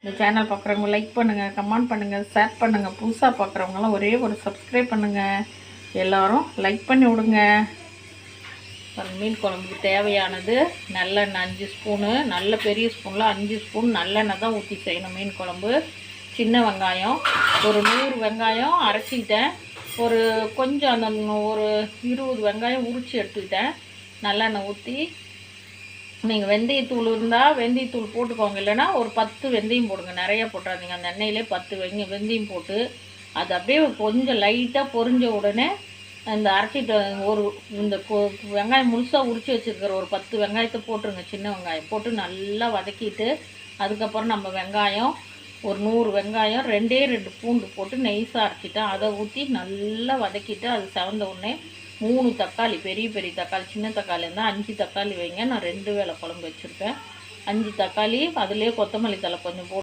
இந்த சேனல் பார்க்குறவங்க லைக் பண்ணுங்கள், கமெண்ட் பண்ணுங்கள், ஷேர் பண்ணுங்கள். புதுசாக பார்க்குறவங்களாம் ஒரே ஒரு சப்ஸ்கிரைப் பண்ணுங்கள். எல்லோரும் லைக் பண்ணி விடுங்க. மீன் குழம்புக்கு தேவையானது நல்லெண்ணெய் 5 ஸ்பூனு, நல்ல பெரிய ஸ்பூனில் 5 ஸ்பூன் நல்லெண்ணெய் தான் ஊற்றி செய்யணும் மீன் குழம்பு. சின்ன வெங்காயம் ஒரு 100 வெங்காயம் அரைச்சிக்கிட்டேன். ஒரு கொஞ்சம் அந்த ஒரு 20 வெங்காயம் உரித்து எடுத்துக்கிட்டேன். நல்லெண்ணெய் ஊற்றி நீங்கள் வெந்தயத்தூள் இருந்தால் வெந்தயத்தூள் போட்டுக்கோங்க, இல்லைன்னா ஒரு 10 வெந்தயம் போடுங்க. நிறையா போட்டுறாதீங்க. அந்த எண்ணெயிலே 10 வெந்தயம் போட்டு அது அப்படியே கொஞ்சம் லைட்டாக பொரிஞ்ச உடனே இந்த அரைச்சிட்டு ஒரு இந்த வெங்காயம் முழுசாக உரித்து வச்சுருக்கிற ஒரு 10 வெங்காயத்தை போட்டுருங்க. சின்ன வெங்காயம் போட்டு நல்லா வதக்கிட்டு அதுக்கப்புறம் நம்ம வெங்காயம் ஒரு 100 வெங்காயம் 2 பூண்டு போட்டு நெய்ஸாக அரைச்சிட்டேன். அதை ஊற்றி நல்லா வதக்கிட்டு அது செவந்த உடனே 3 தக்காளி, பெரிய பெரிய தக்காளி, சின்ன தக்காளி இருந்தால் 5 தக்காளி வைங்க. நான் 2 வேளை குழம்பு வச்சுருக்கேன். 5 தக்காளி, அதிலே கொத்தமல்லி தழை கொஞ்சம் போட்டு